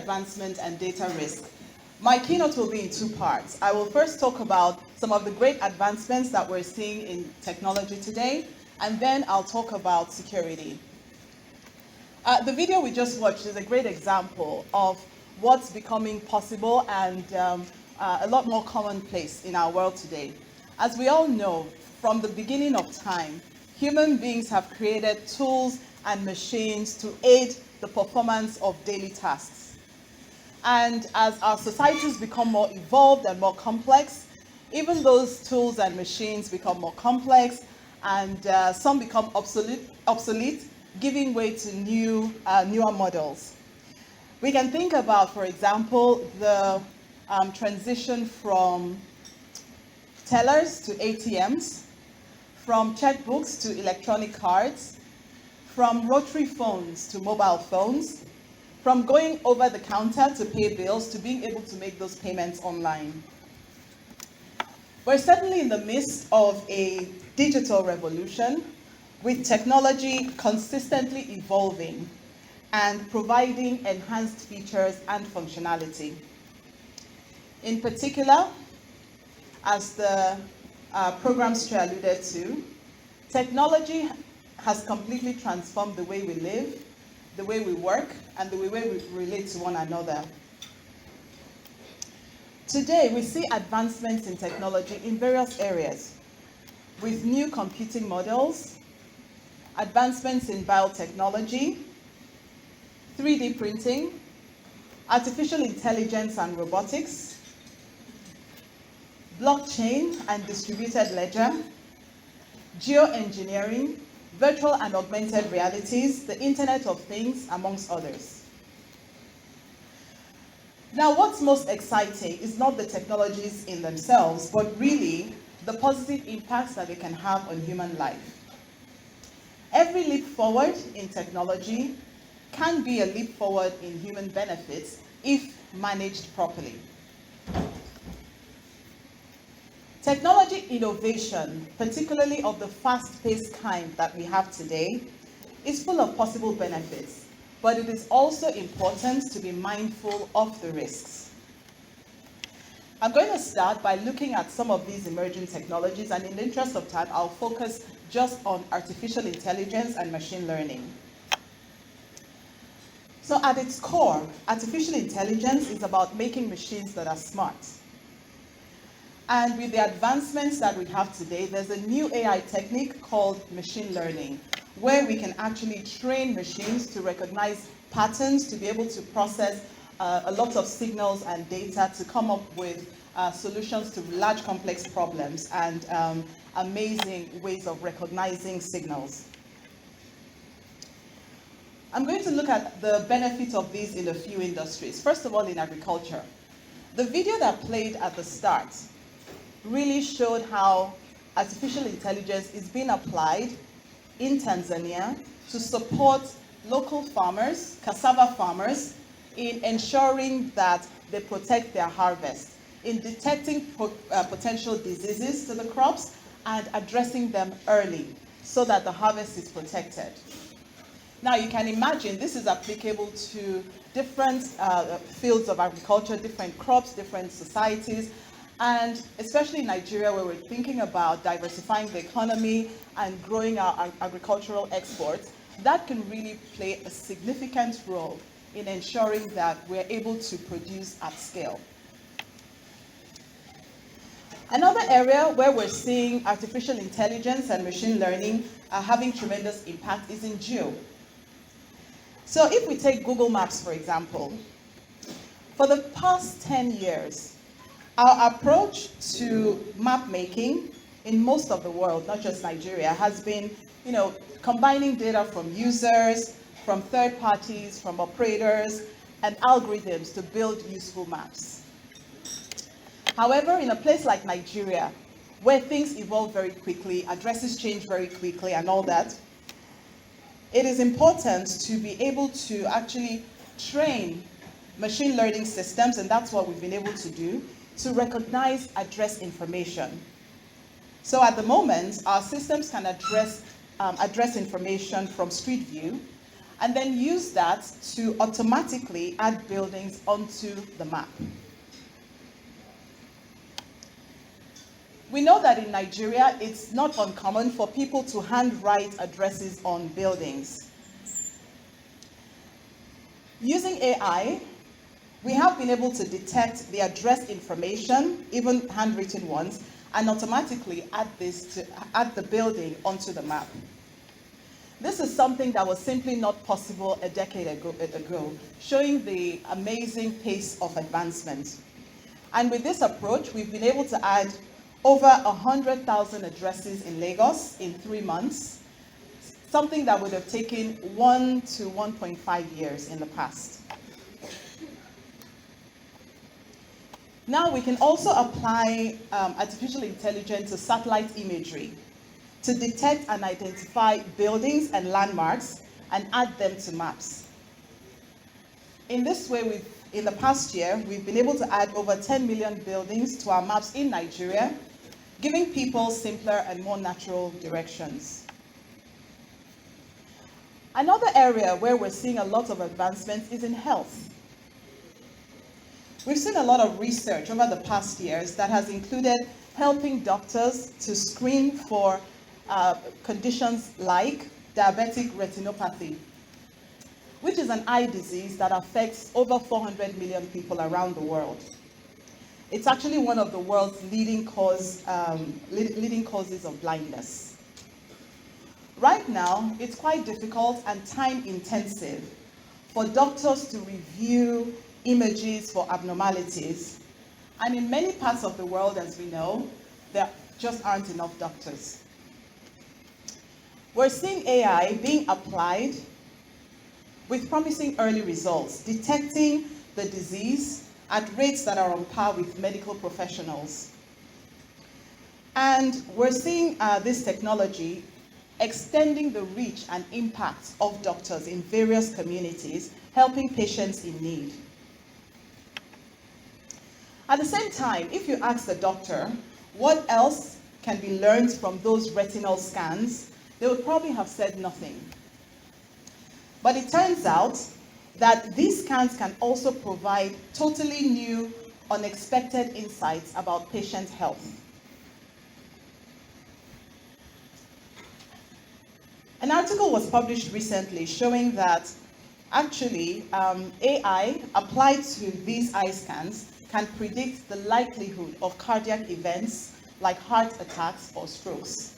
advancement and data risk. My keynote will be in two parts. I will first talk about some of the great advancements that we're seeing in technology today, and then I'll talk about security. The video we just watched is a great example of what's becoming possible and a lot more commonplace in our world today. As we all know, from the beginning of time, human beings have created tools and machines to aid the performance of daily tasks. And as our societies become more evolved and more complex, even those tools and machines become more complex, and some become obsolete, giving way to newer models. We can think about, for example, the transition from tellers to ATMs, from checkbooks to electronic cards, from rotary phones to mobile phones, from going over the counter to pay bills to being able to make those payments online. We're certainly in the midst of a digital revolution, with technology consistently evolving and providing enhanced features and functionality. In particular, as the program's chair alluded to, technology has completely transformed the way we live, the way we work, and the way we relate to one another. Today, we see advancements in technology in various areas, with new computing models, advancements in biotechnology, 3D printing, artificial intelligence and robotics, blockchain and distributed ledger, geoengineering, virtual and augmented realities, the Internet of Things, amongst others. Now, what's most exciting is not the technologies in themselves, but really the positive impacts that they can have on human life. Every leap forward in technology can be a leap forward in human benefits if managed properly. Technology innovation, particularly of the fast-paced kind that we have today, is full of possible benefits, but it is also important to be mindful of the risks. I'm going to start by looking at some of these emerging technologies, and in the interest of time, I'll focus just on artificial intelligence and machine learning. So at its core, artificial intelligence is about making machines that are smart. And with the advancements that we have today, there's a new AI technique called machine learning, where we can actually train machines to recognize patterns, to be able to process a lot of signals and data to come up with solutions to large complex problems and amazing ways of recognizing signals. I'm going to look at the benefits of these in a few industries. First of all, in agriculture. The video that played at the start really showed how artificial intelligence is being applied in Tanzania to support local farmers, cassava farmers, in ensuring that they protect their harvest, in detecting potential diseases to the crops and addressing them early so that the harvest is protected. Now, you can imagine this is applicable to different fields of agriculture, different crops, different societies, and especially in Nigeria, where we're thinking about diversifying the economy and growing our agricultural exports. That can really play a significant role in ensuring that we're able to produce at scale. Another area where we're seeing artificial intelligence and machine learning having tremendous impact is in geo. So if we take Google Maps, for example, for the past 10 years, our approach to map making in most of the world, not just Nigeria, has been, combining data from users, from third parties, from operators, and algorithms to build useful maps. However, in a place like Nigeria, where things evolve very quickly, addresses change very quickly, and all that, it is important to be able to actually train machine learning systems, and that's what we've been able to do, to recognize address information. So at the moment, our systems can address information from Street View, and then use that to automatically add buildings onto the map. We know that in Nigeria, it's not uncommon for people to handwrite addresses on buildings. Using AI, we have been able to detect the address information, even handwritten ones, and automatically add the building onto the map. This is something that was simply not possible a decade ago, showing the amazing pace of advancement. And with this approach, we've been able to add over 100,000 addresses in Lagos in 3 months, something that would have taken 1 to 1.5 years in the past. Now we can also apply artificial intelligence to satellite imagery to detect and identify buildings and landmarks and add them to maps. In this way, in the past year, we've been able to add over 10 million buildings to our maps in Nigeria, giving people simpler and more natural directions. Another area where we're seeing a lot of advancements is in health. We've seen a lot of research over the past years that has included helping doctors to screen for conditions like diabetic retinopathy, which is an eye disease that affects over 400 million people around the world. It's actually one of the world's leading causes of blindness. Right now, it's quite difficult and time-intensive for doctors to review images for abnormalities. And in many parts of the world, as we know, there just aren't enough doctors. We're seeing AI being applied with promising early results, detecting the disease at rates that are on par with medical professionals. And we're seeing this technology extending the reach and impact of doctors in various communities, helping patients in need. At the same time, if you ask the doctor what else can be learned from those retinal scans, they would probably have said nothing. But it turns out that these scans can also provide totally new, unexpected insights about patient health. An article was published recently showing that actually AI applied to these eye scans can predict the likelihood of cardiac events like heart attacks or strokes.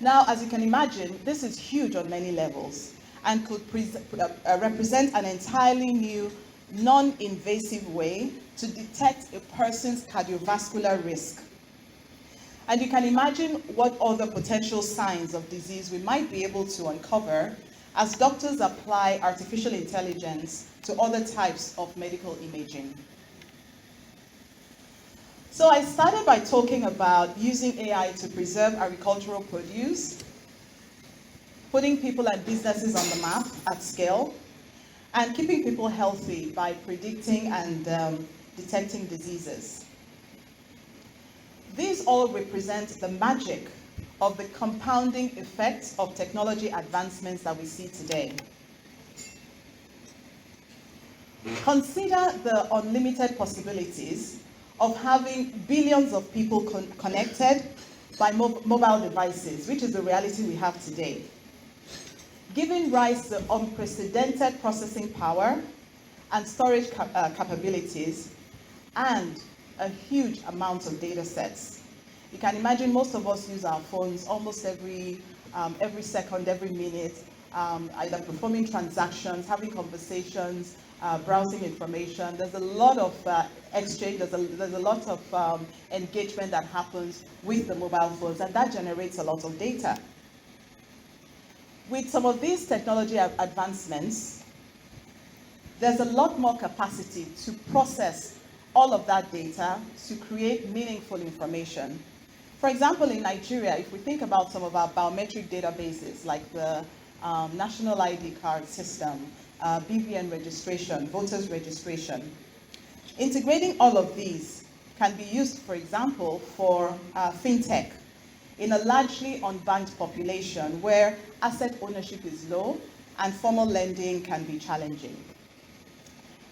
Now, as you can imagine, this is huge on many levels and could represent an entirely new, non-invasive way to detect a person's cardiovascular risk. And you can imagine what other potential signs of disease we might be able to uncover as doctors apply artificial intelligence to other types of medical imaging. So I started by talking about using AI to preserve agricultural produce, putting people and businesses on the map at scale, and keeping people healthy by predicting and detecting diseases. These all represent the magic of the compounding effects of technology advancements that we see today. Consider the unlimited possibilities of having billions of people connected by mobile devices, which is the reality we have today, giving rise to unprecedented processing power and storage capabilities, and a huge amount of data sets. You can imagine most of us use our phones almost every second, every minute, either performing transactions, having conversations, browsing information. There's a lot of exchange, there's a lot of engagement that happens with the mobile phones, and that generates a lot of data. With some of these technology advancements, there's a lot more capacity to process all of that data to create meaningful information. For example, in Nigeria, if we think about some of our biometric databases, like the National ID card system, BVN registration, voters registration, integrating all of these can be used, for example, for fintech in a largely unbanked population where asset ownership is low and formal lending can be challenging.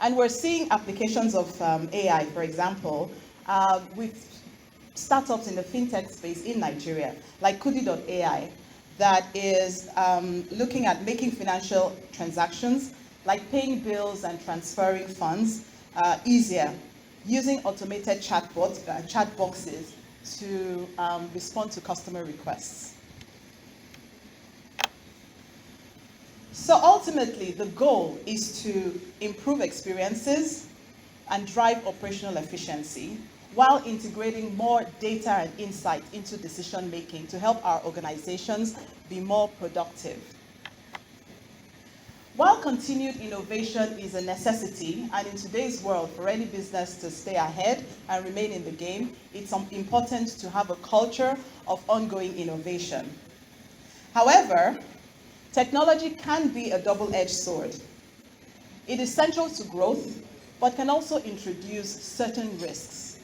And we're seeing applications of AI, for example, with startups in the fintech space in Nigeria, like Kudi.ai, that is looking at making financial transactions, like paying bills and transferring funds, easier, using automated chat boxes to respond to customer requests. So ultimately, the goal is to improve experiences and drive operational efficiency while integrating more data and insight into decision making to help our organizations be more productive. While continued innovation is a necessity, and in today's world, for any business to stay ahead and remain in the game, it's important to have a culture of ongoing innovation. However, technology can be a double-edged sword. It is central to growth, but can also introduce certain risks.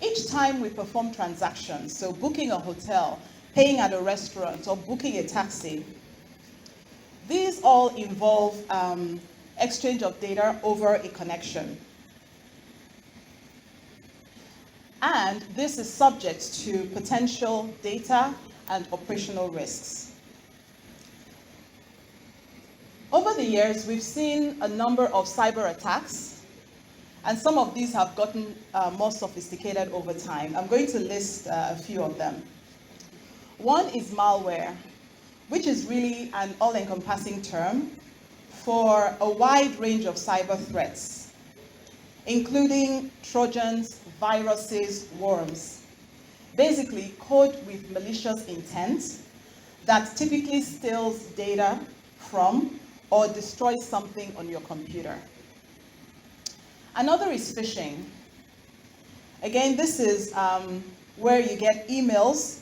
Each time we perform transactions, so booking a hotel, paying at a restaurant, or booking a taxi, these all involve exchange of data over a connection. And this is subject to potential data and operational risks. Over the years, we've seen a number of cyber attacks, and some of these have gotten more sophisticated over time. I'm going to list a few of them. One is malware, which is really an all-encompassing term for a wide range of cyber threats, including Trojans, viruses, worms. Basically, code with malicious intent that typically steals data from or destroys something on your computer. Another is phishing. Again, this is where you get emails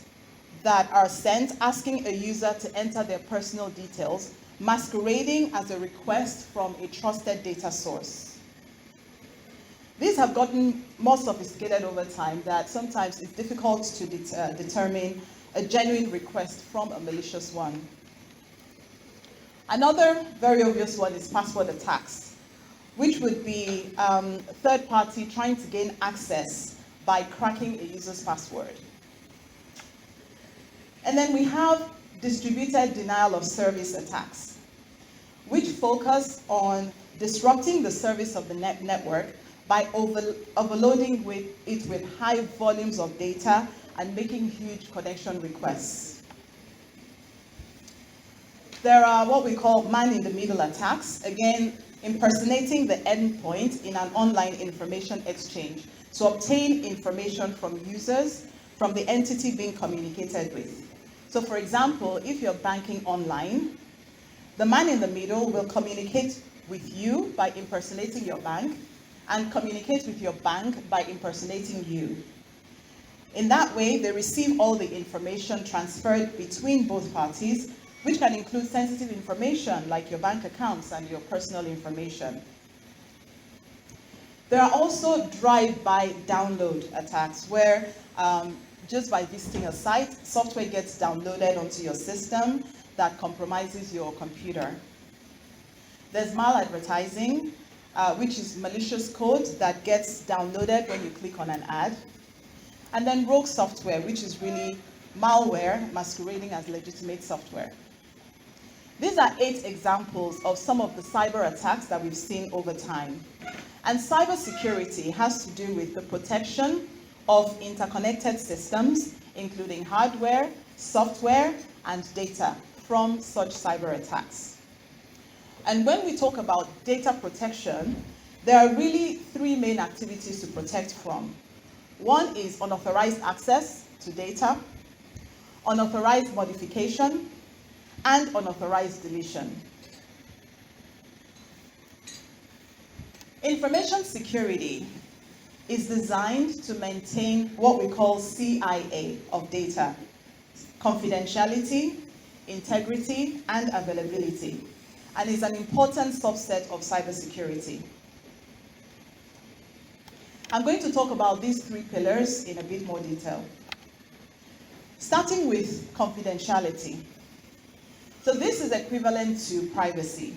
that are sent asking a user to enter their personal details, masquerading as a request from a trusted data source. These have gotten more sophisticated over time that sometimes it's difficult to determine a genuine request from a malicious one. Another very obvious one is password attacks, which would be a third party trying to gain access by cracking a user's password. And then we have distributed denial of service attacks, which focus on disrupting the service of the network by overloading it with high volumes of data and making huge connection requests. There are what we call man-in-the-middle attacks, again, impersonating the endpoint in an online information exchange to obtain information from users from the entity being communicated with. So for example, if you're banking online, the man in the middle will communicate with you by impersonating your bank and communicate with your bank by impersonating you. In that way, they receive all the information transferred between both parties, which can include sensitive information like your bank accounts and your personal information. There are also drive-by download attacks where just by visiting a site, software gets downloaded onto your system that compromises your computer. There's maladvertising, which is malicious code that gets downloaded when you click on an ad. And then rogue software, which is really malware masquerading as legitimate software. These are 8 examples of some of the cyber attacks that we've seen over time. And cybersecurity has to do with the protection of interconnected systems, including hardware, software, and data from such cyber attacks. And when we talk about data protection, there are really 3 main activities to protect from. One is unauthorized access to data, unauthorized modification, and unauthorized deletion. Information security is designed to maintain what we call CIA of data: confidentiality, integrity, and availability, and is an important subset of cybersecurity. I'm going to talk about these 3 pillars in a bit more detail. Starting with confidentiality. So this is equivalent to privacy.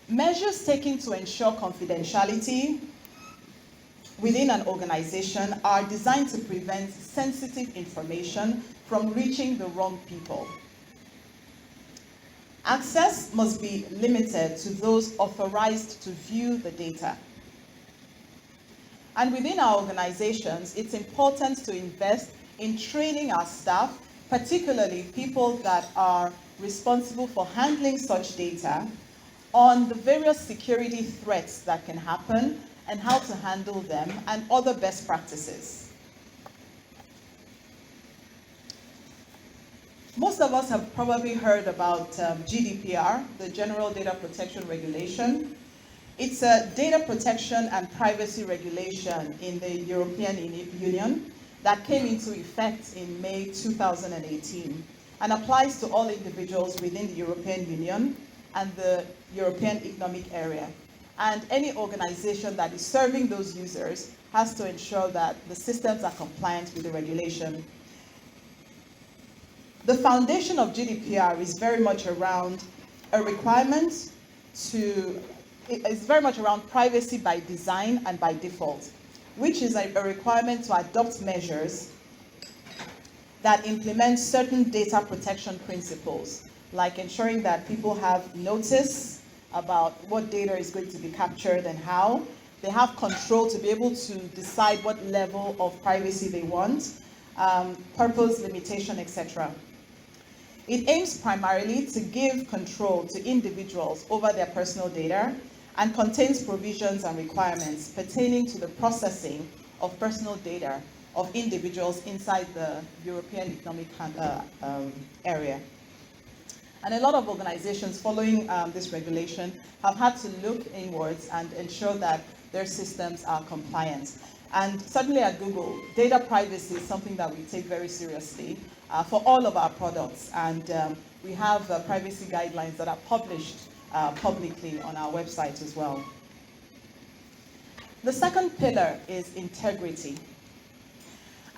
Measures taken to ensure confidentiality within an organization are designed to prevent sensitive information from reaching the wrong people. Access must be limited to those authorized to view the data. And within our organizations, it's important to invest in training our staff, particularly people that are responsible for handling such data, on the various security threats that can happen and how to handle them, and other best practices. Most of us have probably heard about GDPR, the General Data Protection Regulation. It's a data protection and privacy regulation in the European Union that came into effect in May 2018 and applies to all individuals within the European Union and the European Economic Area. And any organization that is serving those users has to ensure that the systems are compliant with the regulation. The foundation of GDPR is very much around a requirement to, it's very much around privacy by design and by default, which is a requirement to adopt measures that implement certain data protection principles, like ensuring that people have notice about what data is going to be captured and how. They have control to be able to decide what level of privacy they want, purpose, limitation, etc. It aims primarily to give control to individuals over their personal data and contains provisions and requirements pertaining to the processing of personal data of individuals inside the European Economic Area. And a lot of organizations following this regulation have had to look inwards and ensure that their systems are compliant. And certainly at Google, data privacy is something that we take very seriously for all of our products. And we have privacy guidelines that are published publicly on our website as well. The second pillar is integrity.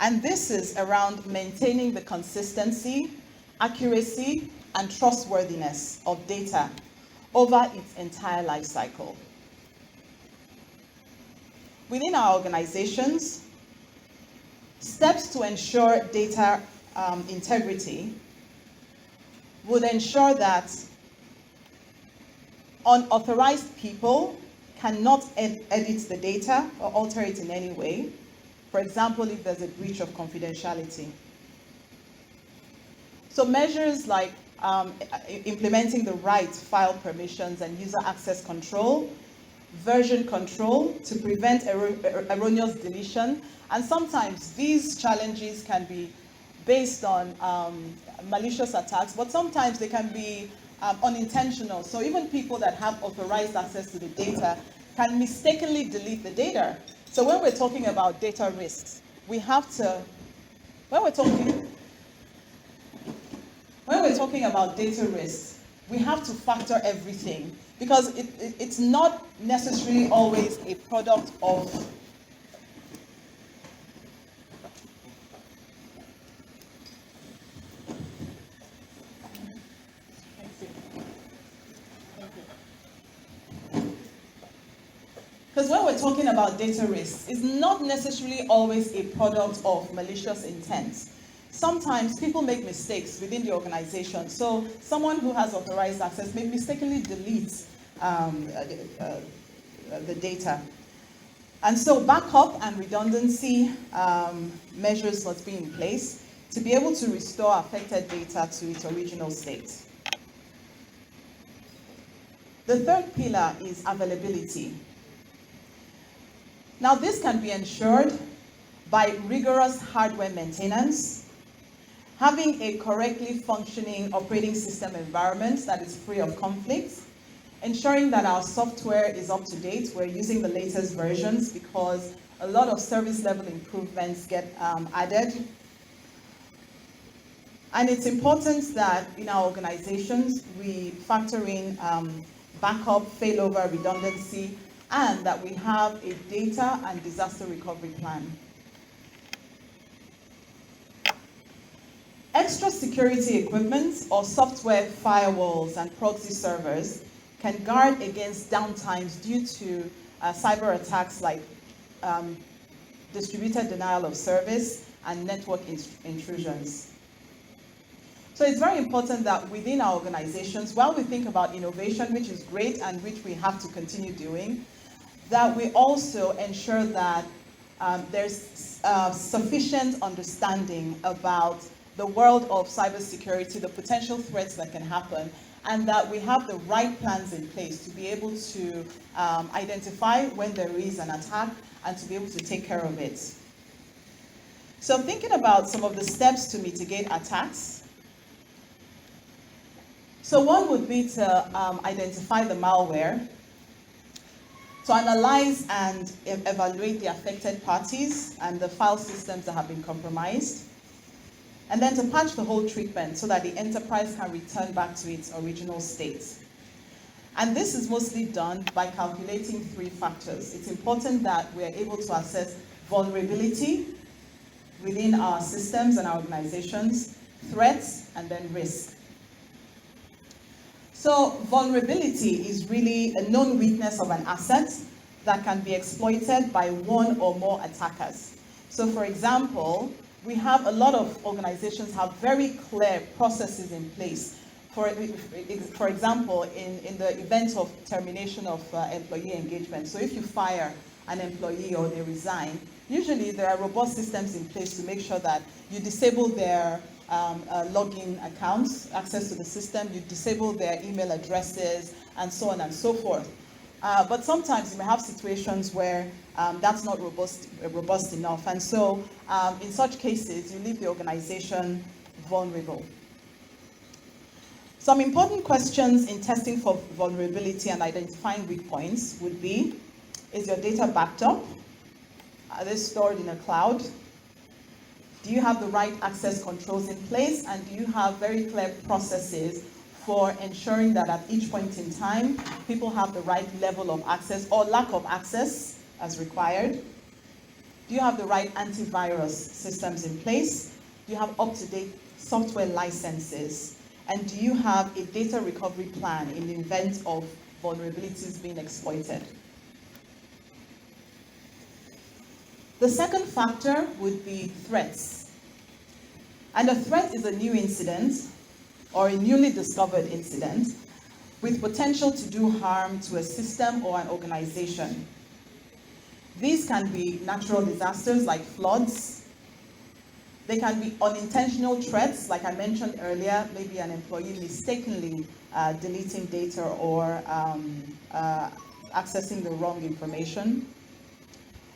And this is around maintaining the consistency, accuracy, and trustworthiness of data over its entire life cycle. Within our organizations, steps to ensure data integrity would ensure that unauthorized people cannot edit the data or alter it in any way. For example, if there's a breach of confidentiality. So measures like implementing the right file permissions and user access control, version control to prevent erroneous deletion, and sometimes these challenges can be based on malicious attacks, but sometimes they can be unintentional. So even people that have authorized access to the data can mistakenly delete the data. So when we're talking about data risks, we have to, when we're talking about data risks, we have to factor everything, because it's not necessarily always a product of Because when we're talking about data risks, it's not necessarily always a product of malicious intent. Sometimes people make mistakes within the organization. So someone who has authorized access may mistakenly delete the data. And so backup and redundancy measures must be in place to be able to restore affected data to its original state. The third pillar is availability. Now, this can be ensured by rigorous hardware maintenance, having a correctly functioning operating system environment that is free of conflicts, ensuring that our software is up to date. We're using the latest versions because a lot of service level improvements get added. And it's important that in our organizations, we factor in backup, failover, redundancy, and that we have a data and disaster recovery plan. Extra security equipment or software firewalls and proxy servers can guard against downtimes due to cyber attacks like distributed denial of service and network intrusions. So it's very important that within our organizations, while we think about innovation, which is great and which we have to continue doing, that we also ensure that there's sufficient understanding about the world of cybersecurity, the potential threats that can happen, and that we have the right plans in place to be able to identify when there is an attack and to be able to take care of it. So thinking about some of the steps to mitigate attacks. So one would be to identify the malware, to analyze and evaluate the affected parties and the file systems that have been compromised, and then to patch the whole treatment so that the enterprise can return back to its original state. And this is mostly done by calculating 3 factors. It's important that we are able to assess vulnerability within our systems and our organizations, threats, and then risk. So vulnerability is really a known weakness of an asset that can be exploited by one or more attackers. So for example, we have a lot of organizations have very clear processes in place. For example, in the event of termination of employee engagement. So if you fire an employee or they resign, usually there are robust systems in place to make sure that you disable their login accounts, access to the system, you disable their email addresses, and so on and so forth. But sometimes you may have situations where that's not robust enough. And so in such cases, you leave the organization vulnerable. Some important questions in testing for vulnerability and identifying weak points would be, is your data backed up? Are they stored in a cloud? Do you have the right access controls in place? And do you have very clear processes for ensuring that at each point in time, people have the right level of access or lack of access as required? Do you have the right antivirus systems in place? Do you have up-to-date software licenses? And do you have a data recovery plan in the event of vulnerabilities being exploited? The second factor would be threats. And a threat is a new incident or a newly discovered incident with potential to do harm to a system or an organization. These can be natural disasters like floods. They can be unintentional threats, like I mentioned earlier, maybe an employee mistakenly deleting data or accessing the wrong information.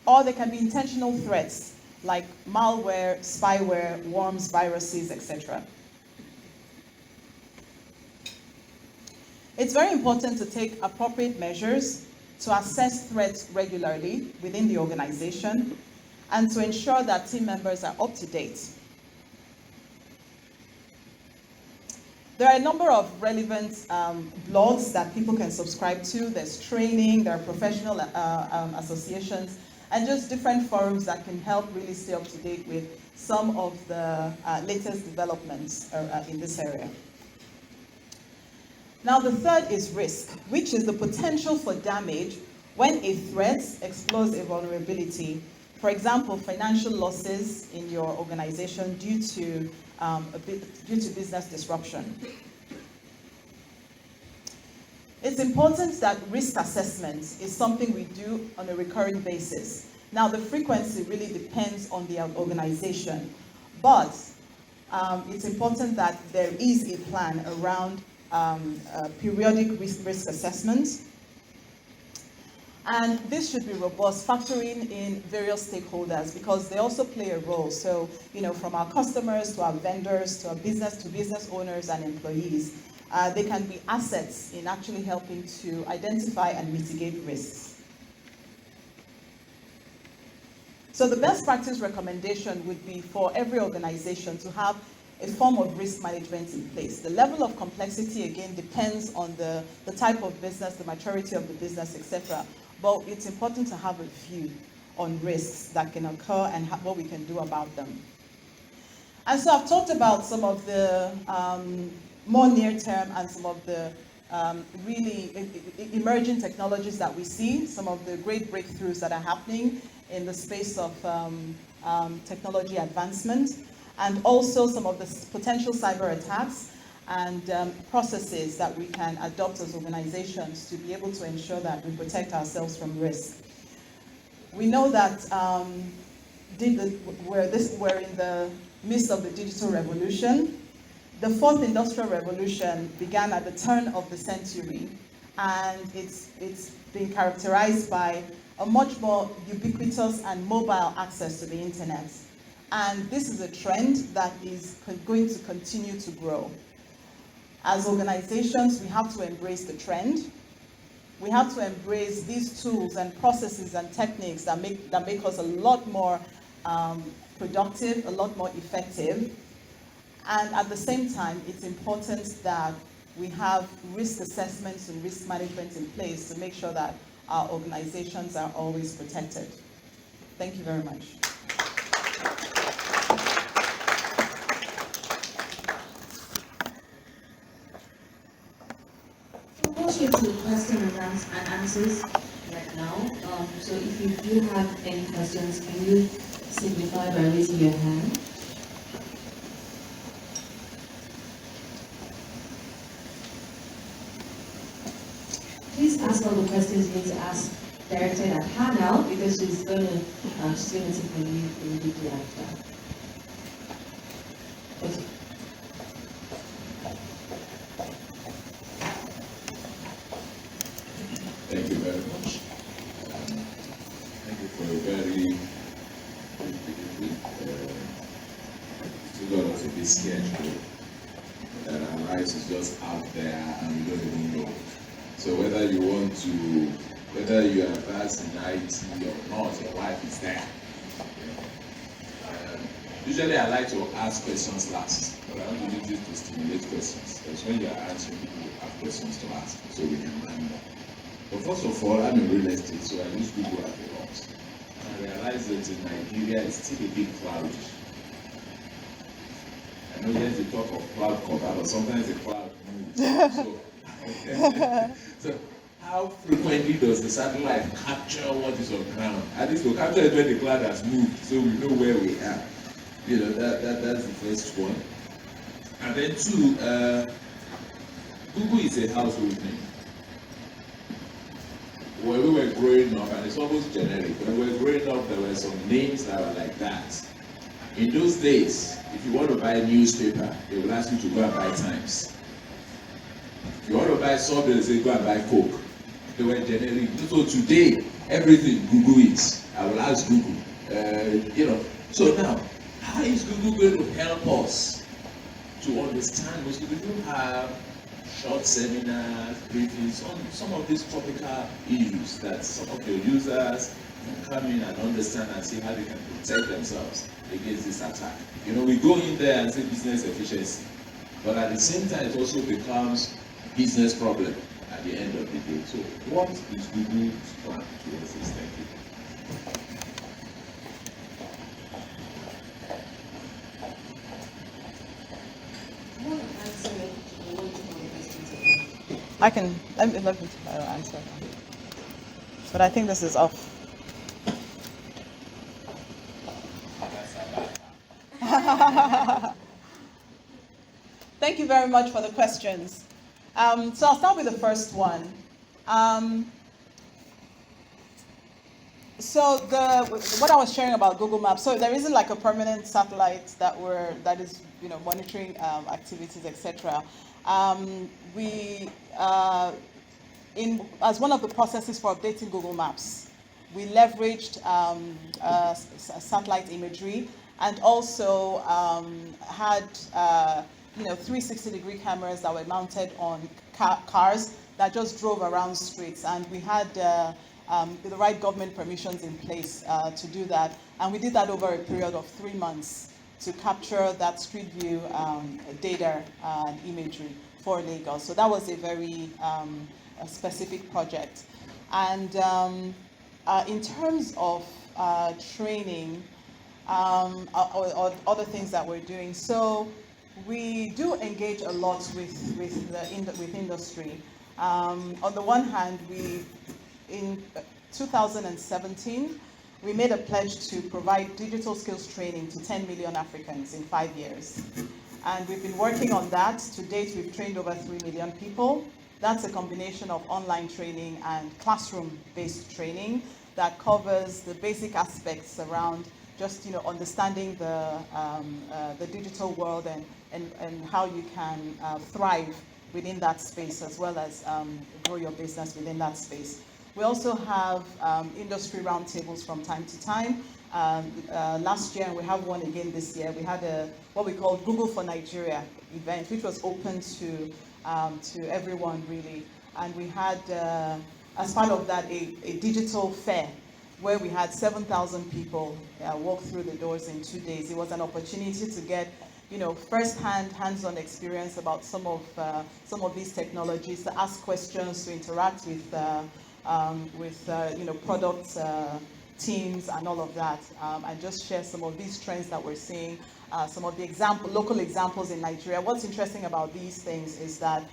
Or they can be intentional threats, like malware, spyware, worms, viruses, etc. It's very important to take appropriate measures to assess threats regularly within the organization and to ensure that team members are up to date. There are a number of relevant blogs that people can subscribe to. There's training, there are professional associations, and just different forums that can help really stay up to date with some of the latest developments in this area. Now, the third is risk, which is the potential for damage when a threat exploits a vulnerability. For example, financial losses in your organization due to business disruption. It's important that risk assessment is something we do on a recurring basis. Now, the frequency really depends on the organization, but it's important that there is a plan around periodic risk assessment. And this should be robust, factoring in various stakeholders because they also play a role. So, from our customers to our vendors to our business owners and employees, they can be assets in actually helping to identify and mitigate risks. So the best practice recommendation would be for every organization to have a form of risk management in place. The level of complexity, again, depends on the type of business, the maturity of the business, etc. But it's important to have a view on risks that can occur and what we can do about them. And so I've talked about some of the more near-term and some of the really emerging technologies that we see, some of the great breakthroughs that are happening in the space of technology advancement, and also some of the potential cyber attacks and processes that we can adopt as organizations to be able to ensure that we protect ourselves from risk. We know that we're in the midst of the digital revolution. The fourth industrial revolution began at the turn of the century, and it's been characterized by a much more ubiquitous and mobile access to the internet. And this is a trend that is going to continue to grow. As organizations, we have to embrace the trend. We have to embrace these tools and processes and techniques that make us a lot more productive, a lot more effective. And at the same time, it's important that we have risk assessments and risk management in place to make sure that our organizations are always protected. Thank you very much. We'll shift to question and answers right now. So if you do have any questions, can you signify by raising your hand? Please ask all the questions you need to ask directed at her now, because she's going to take the lead immediately after. Okay. Thank you very much. Thank you for a very still got us a bit scared that our lives is just out there and we don't even know. So whether you are advanced in IT or not, your wife is there. Usually I like to ask questions last, but I want to use this to stimulate questions. Because when you are answering, people have questions to ask, so we can learn more. But first of all, I'm in real estate, so I use Google as a lot. I realize that in Nigeria, it's still a bit cloudy. I know there's the talk of cloud cover, but sometimes the cloud moves. So how frequently does the satellite capture what is on ground? At least we'll capture it when the cloud has moved, so we know where we are. You know, that's the first one. And then two, Google is a household name. When we were growing up, and it's almost generic, when we were growing up, there were some names that were like that. In those days, if you want to buy a newspaper, they will ask you to go and buy Times. If you want to buy something, they say go and buy Coke. They were generic. So today, everything, Google it. I will ask Google. So now, how is Google going to help us to understand? Because we do have short seminars, briefings on some of these topical issues that some of your users can come in and understand and see how they can protect themselves against this attack. You know, we go in there and say business efficiency, but at the same time, it also becomes business problem at the end of the day. So, what is Google's plan towards this? Thank you. Let me answer. But I think this is off. Thank you very much for the questions. So I'll start with the first one. So what I was sharing about Google Maps. So there isn't like a permanent satellite that is monitoring activities, etc. As one of the processes for updating Google Maps, we leveraged satellite imagery and also had 360-degree cameras that were mounted on cars that just drove around streets, and we had the right government permissions in place to do that, and we did that over a period of 3 months to capture that street view data and imagery for Lagos. So that was a very specific project. And in terms of training, or other things that we're doing. So we do engage a lot with industry. On the one hand, in 2017, we made a pledge to provide digital skills training to 10 million Africans in 5 years. And we've been working on that. To date, we've trained over 3 million people. That's a combination of online training and classroom-based training that covers the basic aspects around just understanding the digital world and how you can thrive within that space, as well as grow your business within that space. We also have industry roundtables from time to time. Last year, and we have one again this year, we had what we call Google for Nigeria event, which was open to everyone really. And we had, as part of that, a digital fair where we had 7,000 people walk through the doors in 2 days. It was an opportunity to get first-hand, hands-on experience about some of these technologies, to ask questions, to interact with product teams and all of that, and just share some of these trends that we're seeing, some of the local examples in Nigeria. What's interesting about these things is that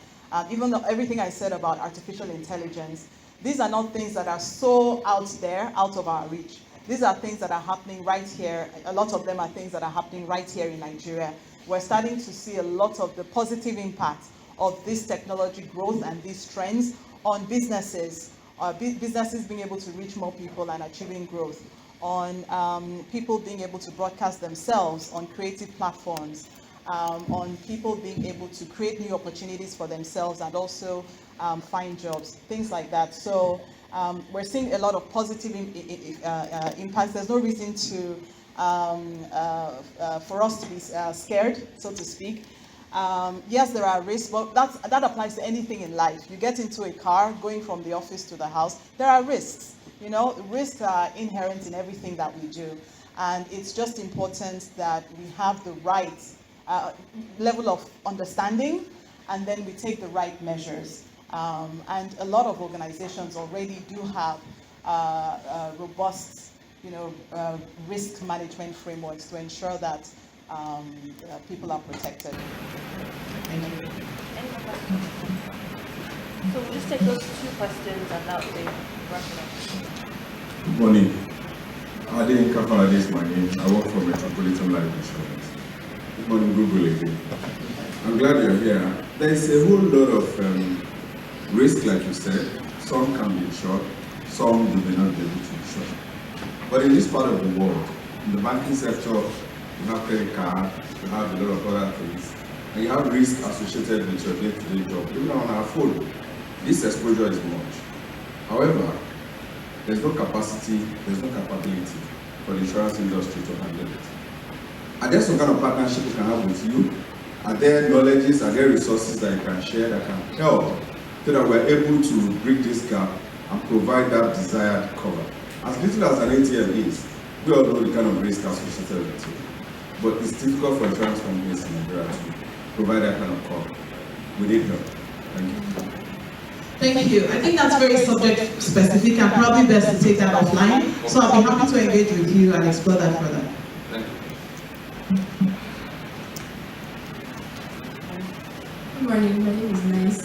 even though everything I said about artificial intelligence, these are not things that are so out there, out of our reach. These are things that are happening right here. A lot of them are things that are happening right here in Nigeria. We're starting to see a lot of the positive impact of this technology growth and these trends on businesses, businesses being able to reach more people and achieving growth, on people being able to broadcast themselves on creative platforms, on people being able to create new opportunities for themselves and also find jobs, things like that. So we're seeing a lot of positive impacts. There's no reason for us to be scared, so to speak. Yes, there are risks, but that applies to anything in life. You get into a car going from the office to the house, there are risks. Risks are inherent in everything that we do. And it's just important that we have the right level of understanding, and then we take the right measures. And a lot of organizations already do have robust, risk management frameworks to ensure that people are protected. Thank you. Any more questions? So we'll just take those 2 questions and that will be wrapped up. Good morning. Ade Nkafalade is my name. I work for Metropolitan Life Insurance. Good morning, Google again. I'm glad you're here. There is a whole lot of risk, like you said. Some can be insured, some you may not be able to insure. But in this part of the world, in the banking sector, you have credit card, you have a lot of other things, and you have risk associated with your day-to-day job. Even on our phone, this exposure is much. However, there's no capacity, there's no capability for the insurance industry to handle it. Are there some kind of partnership we can have with you? Are there knowledges, are there resources that you can share that can help so that we're able to bridge this gap and provide that desired cover? As little as an ATM is, we all know the kind of risk associated with it. But it's difficult for insurance companies in Nigeria to provide that kind of cover. We need help. Thank you. Thank you. I think that's very subject specific and probably best to take that offline. So I'll be happy to engage with you and explore that further. Thank you. Good morning, my name is Nice.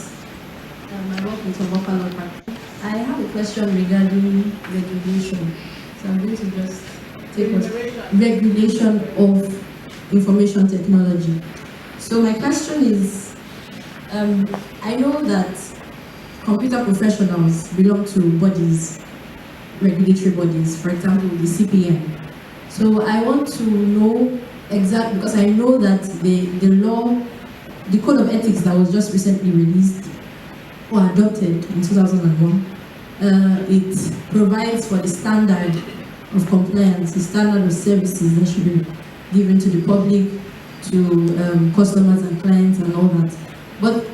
I work with Obokalo. I have a question regarding regulation. So I'm going to just take regulation of information technology. So my question is, I know that computer professionals belong to bodies, regulatory bodies, for example, the CPM. So I want to know exactly, because I know that the law, the code of ethics that was just recently released or adopted in 2001, it provides for the standard of compliance, the standard of services that should be given to the public, to customers and clients and all that. But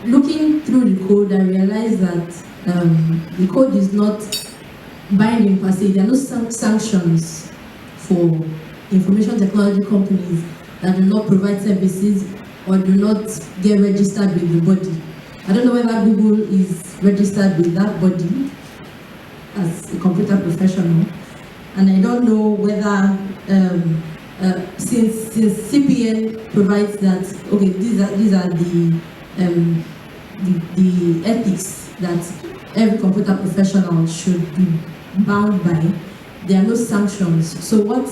looking through the code, I realized that the code is not binding per se. There are no sanctions for information technology companies that do not provide services or do not get registered with the body. I don't know whether Google is registered with that body as a computer professional. and I don't know whether since CPN provides that, okay, these are the ethics that every computer professional should be bound by. There are no sanctions. So what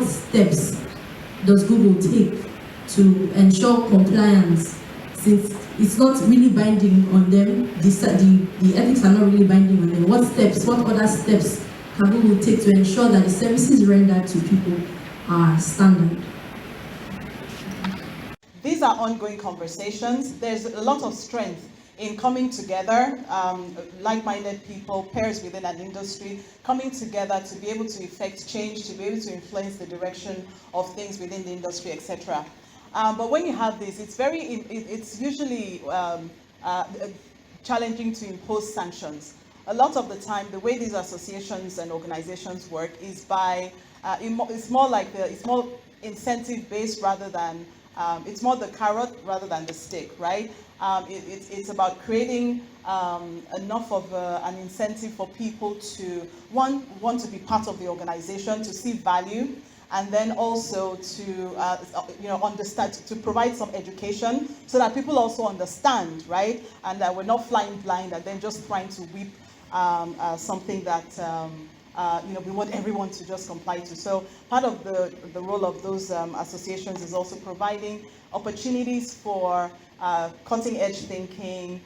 steps does Google take to ensure compliance, since it's not really binding on them, the ethics are not really binding on them? What other steps can Google take to ensure that the services rendered to people are standard? These are ongoing conversations. There's a lot of strength in coming together, like-minded people, pairs within an industry, coming together to be able to effect change, to be able to influence the direction of things within the industry, etc. But when you have this, it's usually challenging to impose sanctions. A lot of the time, the way these associations and organizations work is by, it's more incentive-based rather than, it's more the carrot rather than the stick, right? It's about creating enough of an incentive for people to, want to be part of the organization, to see value, and then also to understand, to provide some education so that people also understand, right? And that we're not flying blind and then just trying to whip something that we want everyone to just comply to. So part of the role of those associations is also providing opportunities for cutting edge thinking,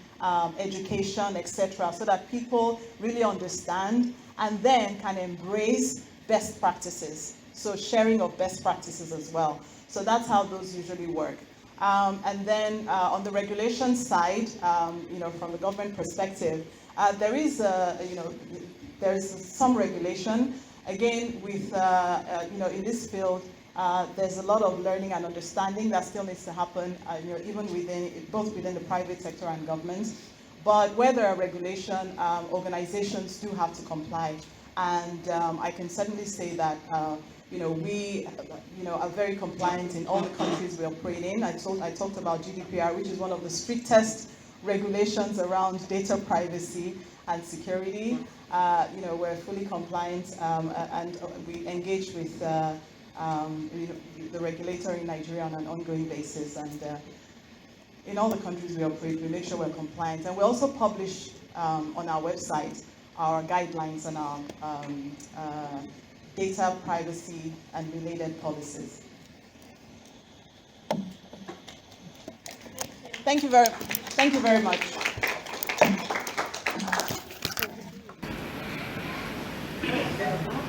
education, etc., so that people really understand and then can embrace best practices. So sharing of best practices as well. So that's how those usually work. And then on the regulation side, from the government perspective, there is there's some regulation. Again, with in this field, there's a lot of learning and understanding that still needs to happen, even both within the private sector and government. But where there are regulation, organizations do have to comply. And I can certainly say that we are very compliant in all the countries we operate in. I talked about GDPR, which is one of the strictest regulations around data privacy and security. We're fully compliant, and we engage with the regulator in Nigeria on an ongoing basis. And in all the countries we operate, we make sure we're compliant. And we also publish on our website our guidelines and our data privacy and related policies. Thank you very much. Okay.